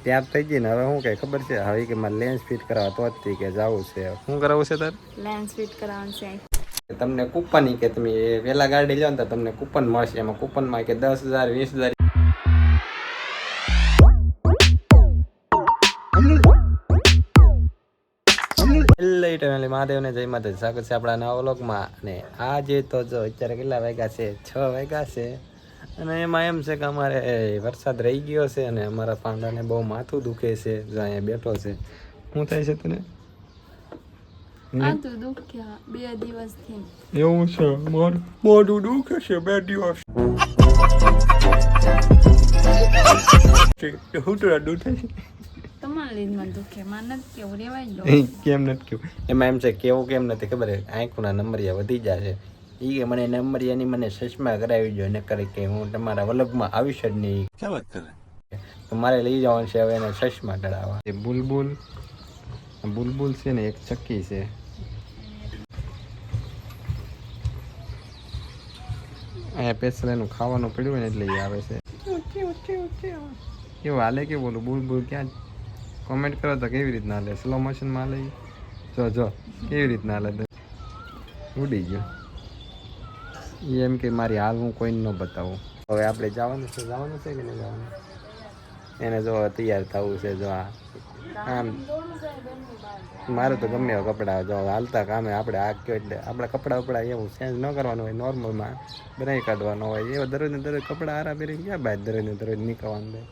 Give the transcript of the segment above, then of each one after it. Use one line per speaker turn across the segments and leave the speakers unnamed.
ત્યાં થઈ ગઈ ને હવે હું કઈ ખબર છે હવે કે મારે લેન્સ ફિટ કરાવવા તો જ કે જવું છે શું કરાવવું છે તાર
લેન્સ ફિટ કરાવવાનું છે
તમને કૂપન કે તમે વેલા ગાડી લો ને તો તમને કૂપન મળશે એમાં કૂપનમાં કે 10,000 20,000 મહાદેવને જય માતા સ્વાગત છે આપણા નવા વ્લોગમાં અને આજે તો જો અત્યારે કેટલા વાગ્યા છે 6 વાગ્યા છે અને એમાં એમ છે કે અમારે વરસાદ રહી ગયો છે અને અમારા પાંડાને બહુ માથું દુખે છે જો અહીંયા બેઠો છે શું થાય છે તને
માથું દુખ્યા 2 દિવસથી
એવું છે મોઢું દુખે છે 2 દિવસ હું તો દુખે છે
તમારા લીધમાં દુખે માં નથી કેવું રેવાય દો
કેમ નથી કેવું એમાં એમ છે કેવું કેમ નથી ખબર આંખોના નંબરિયા વધી જાય છે એ કે મને નંબરિયાની મને ચશ્મા કરાવી જોઈએ ન કરે કે હું તમારા વલગમાં આવીશ જ નહીં શું વાત કરે તો મારે લઈ જવાનું છે હવે એને ચશ્મા કરાવવા એ બુલબુલ છે ને એક ચક્કી છે અહીંયા પેસલ એનું ખાવાનું પડ્યું હોય ને એટલે એ આવે છે કેવું હાલે કે બોલું બુલબુલ ક્યાં કોમેન્ટ કરો તો કેવી રીતના હાલે સ્લો મોશનમાં હાલે જો કેવી રીતના હાલે ઉડી ગયો એમ કે મારી હાલ હું કોઈને ન બતાવું હવે આપણે જવાનું છે કે નહીં જવાનું એને જો તૈયાર થવું છે જો આમ મારે તો ગમે એવા કપડાં જો હાલતા કામે આપણે આ કયો એટલે આપણા કપડાં વપડા એવું ચેન્જ ન કરવાનું હોય નોર્મલમાં બનાવી કાઢવાનો હોય એવા દરરોજને દરરોજ કપડાં હારા પહેરીને ક્યાં બાદ દરરોજને દરરોજ નીકળવાનું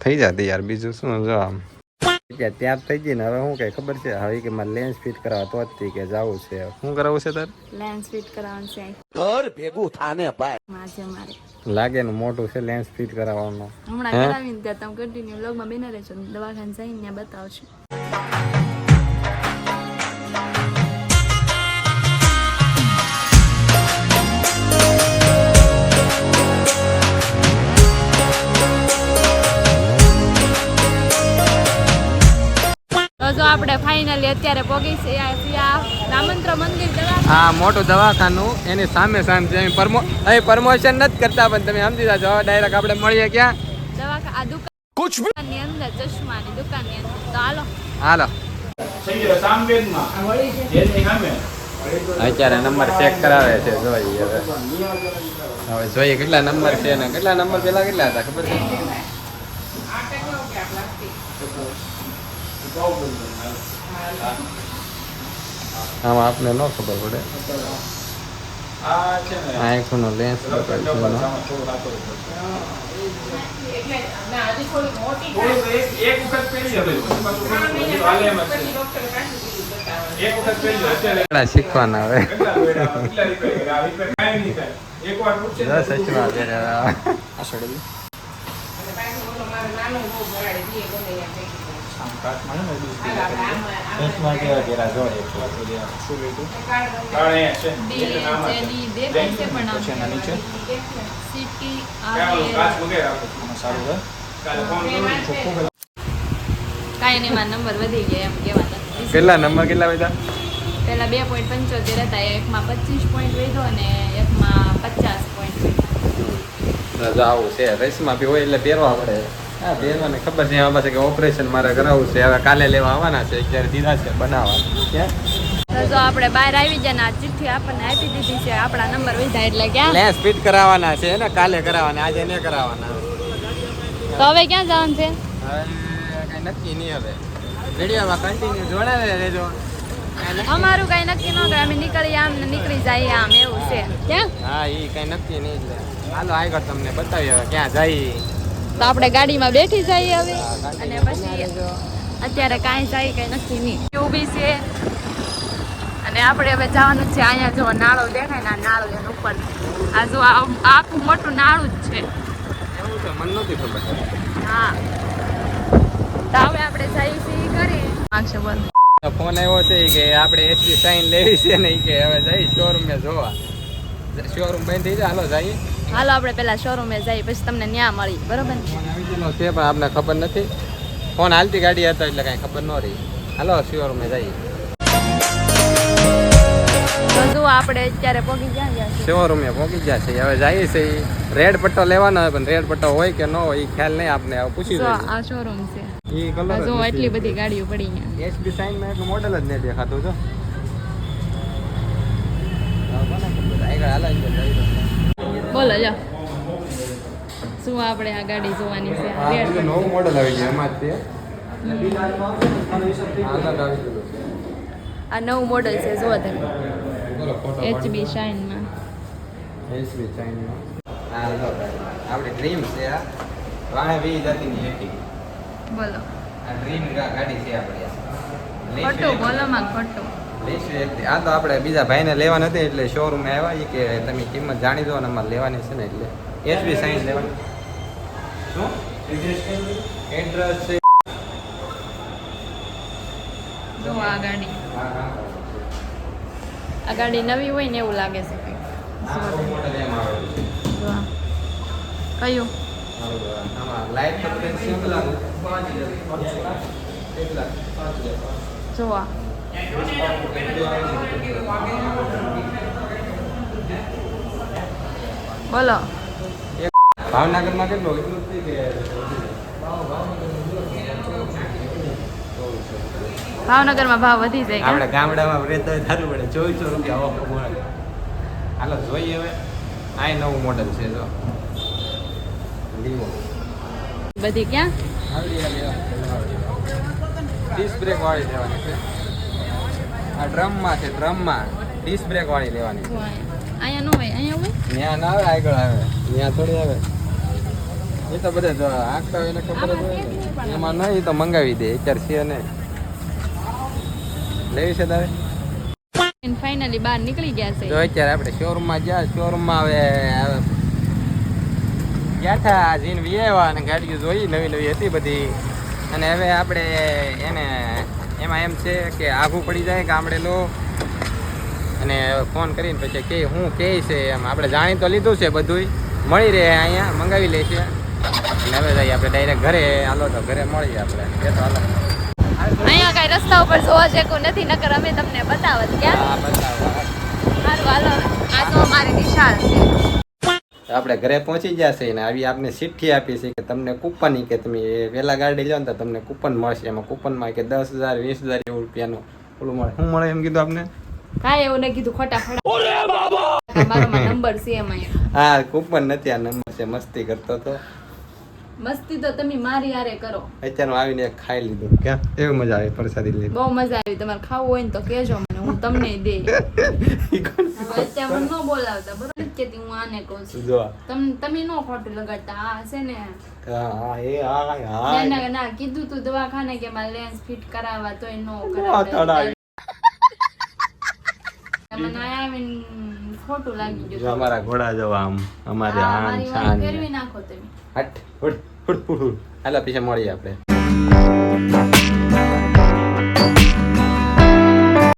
થઈ જતી યાર બીજું શું જો આમ ત્યાં થઈ ગઈ ને હવે હું કઈ ખબર છે હવે કે મારે લેન્સ ફિટ કરાવવા તો જ કે જવું છે શું કરાવવું છે તાર
લેન્સ ફિટ કરાવવાનું છે
ઘર ભેગું થાને ભાઈ
મારે
લાગે ને મોટું છે લેન્સ ફિટ કરાવવાનું
હમણાં કરાવીને ત્યાં તમે કન્ટિન્યુ વ્લોગમાં બેના રહેજો દવાખાને જઈને ત્યાં બતાવશું જો આપણે ફાઇનલી અત્યારે પહોંચી રામંત્ર મંદિર
હા મોટું દવાખાનું એની સામે છે પ્રમોશન નથી કરતા પણ તમે સમજી જાજો ડાયરેક્ટ આપણે મળીએ ક્યાં
દવાખાના આ દુકાનની અંદર ચશ્માની દુકાનની અંદર તો હાલો
અત્યારે નંબર ચેક કરાવે છે જોઈએ હવે જોઈએ કેટલા નંબર છે ને કેટલા નંબર પેલા કેટલા હતા ખબર છે આમાં આપને ન ખબર પડે આંખનો લેન્સ શીખવાના હવે
નંબર વધી ગયા એમ કેવાના
કેટલા નંબર કેટલા વધ્યા
પેલા 2.75 હતા એકમાં 25 પોઈન્ટ વધ્યો અને એકમાં 50 પોઈન્ટ
આવું છે રેસમાં બી હોય એટલે પહેરવા પડે હા પહેરવાને ખબર છે એમાં પાસે કે ઓપરેશન મારે કરાવવું છે હવે કાલે લેવા આવવાના છે અત્યારે દીધા છે બનાવવા ક્યાં
તો આપણે બહાર આવી જાય ને આ ચિઠ્ઠી આપણને આપી દીધી છે આપણા નંબર વધ્યા એટલે ક્યાં
લેન્સ ફિટ કરાવવાના છે ને કાલે કરાવવાના આજે નહીં કરાવવાના
તો હવે ક્યાં જવાનું છે
હવે કઈ નક્કી નહીં હવે વિડીયોમાં કન્ટિન્યુ જોડાવે રહેજો
અમારું કઈ નક્કી ન કરે અમે નીકળી આમ ને નીકળી જાય આમ એવું છે ક્યાં
હા એ કઈ નક્કી નહીં એટલે હાલો આગળ તમને બતાવીએ હવે ક્યાં જઈએ
તો આપણે ગાડીમાં બેઠી જઈએ હવે અને પછી અત્યારે કાંઈ જાય કઈ નક્કી નહીં ઊભી છે અને આપણે હવે જવાનું છે અહીંયા જો નાળો દેખાય ને આ નાળો એનું ઉપર આ જો આખું મોટું નાળું જ છે
એવું છે મને નથી ખબર
હા તો હવે આપણે જઈએ છીએ કરી માંગશે બોલ
ફોન આવ્યો છે કે આપણે એસી સાઈન લેવી છે ને કે હવે જઈ શોરૂમે જોવા શોરૂમ બંધ થઈ જાય હાલો જઈએ
હાલો આપણે પેલા શોરૂમે જઈએ પછી તમને ન્યા મળી બરોબર
ફોન આવી ગયેલો છે પણ આપને ખબર નથી ફોન હાલતી ગાડી હતો એટલે કાંઈ ખબર ન રહી હાલો શોરૂમે જઈએ
તો જો આપણે અત્યારે પગી ક્યાં ગયા છે
શોરૂમે પહોંચી ગયા છે હવે જઈએ છે રેડ પટ્ટો લેવાનો હોય પણ રેડ પટ્ટો હોય કે ન હોય એ ખ્યાલ નહીં આપને હવે પૂછી
જો
જોઈએ
આ શોરૂમ છે
એ કલર
જો એટલી બધી ગાડીઓ પડી અહીંયા
એસબી સાઇન માં એક મોડેલ જ નહીં દેખાતું જો
બોલો જો શું આપણે આ ગાડી જોવાની છે આ રેડ
નવું મોડેલ આવી ગયું એમાં જ તે આગળ આવી ગયું છે.
આ નવું મોડલ છે જો તમે
બોલો ફોટો
એચબી શાઇનમાં
એસબી સાઇન માં આ લો આપણે ડ્રીમ છે આ વાહે વી જાતિની એટી
બોલો
આ ડ્રીમ ગાડી છે આપણી
ખોટું બોલો માં ખોટું
આ તો આપણે બીજા ભાઈને લેવા નથી એટલે શોરૂમે આવ્યા એ કે તમે કિંમત જાણી દો અને અમારે લેવાની છે ને એટલે એસબી સાઇન લેવાની શું એડ્રેસ છે
જો આ ગાડી આ ગાડી નવી હોય ને એવું લાગે છે કંઈક.
આ મોડેલ એમ આવેલું છે
જો આ. કયું
આમાં લાઈટ પોટેન્શિયલ કેટલા કેટલા
જો આ બોલો
ભાવનગરમાં કેટલો એટલું જ કે
ભાવનગરમાં ભાવ વધી જાય કે?
આપણે ગામડામાં રહેતા હોય સારું પડે 2400 રૂપિયા ઓફ મળે હાલો જોઈએ હવે આ નવું મોડેલ છે જો લીવો
બધી ક્યાં
ડિસ્ક બ્રેક વાળી લેવાની છે આ ડ્રમમાં છે ડ્રમમાં ડિસ્ક બ્રેક વાળી લેવાની
જો અહીંયા નો હોય અહીંયા હોય
ત્યાં ના આવે આગળ આવે ત્યાં થોડી આવે એ તો બધા જો આંકતા હોય એને ખબર જ હોય ને. એમાં નહીં તો મંગાવી દે અત્યારે છે ને લેવી છે તારે
ફાઇનલી બહાર નીકળી ગયા છે
જો અત્યારે આપણે શોરૂમમાં ગયા શોરૂમમાં હવે ગયા હતા જીન વિયેવા અને ગાડીઓ જોઈ નવી નવી હતી બધી અને હવે આપણે એને એમાં એમ છે કે આઘું પડી જાય ગામડે લો અને ફોન કરીને પછી કે હું કહે છે એમ આપણે જાણી તો લીધું છે બધુંય મળી રહે અહીંયા મંગાવી લે છે અને હવે જઈએ આપણે ડાયરેક્ટ ઘરે હાલો તો ઘરે મળીએ આપણે એ તો હાલો
અહીંયા કઈ રસ્તા ઉપર જોવા જેવું નથી નકર અમે તમને બતાવત ક્યાં
હા બતાવો
સારું હાલો આ તો અમારી નિશાળ છે
આપણે ઘરે પહોંચી ગયા છે ને આવી આપને ચિઠ્ઠી આપી છે કે તમને કૂપન કે તમે વહેલા ગાડી લો ને તો તમને કૂપન મળશે એમાં કૂપનમાં કે 10,000 20,000 એવું રૂપિયાનું ઓલું મળે શું મળે એમ કીધું આપને
કાંઈ એવું નહીં કીધું ખોટા ફડા મારો નંબર છે એમાં
હા કૂપન નથી આ નંબર છે મસ્તી કરતો તો
મસ્તી તો તમે મારી હારે કરો
અત્યારનું આવીને એક ખાઈ લીધું ક્યાં એવી મજા આવી પ્રસાદી લીધી
બહુ મજા આવી તમારે ખાવું હોય ને તો કહેજો મને હું તમને દે અત્યારે મને ન બોલાવતા બરોબર નથી કહેતી હું આને કહું છું
જો
તમે ન ખોટું લગાડતા આ છે ને
હા એ હા
ના ના ના કીધું તું દવાખાને કે મારે લેન્સ ફિટ કરાવવા તોય નો
હા
કરાવતા મને આવીને ખોટું લાગી
જો
ગયું
અમારા ઘોડા જવા આમ અમારે
હા,
આમ
મારી વાત
શાન
ફેરવી નાખો તમે
હટ હુડ હુડ હુડ હાલો પીછે મળીએ આપણે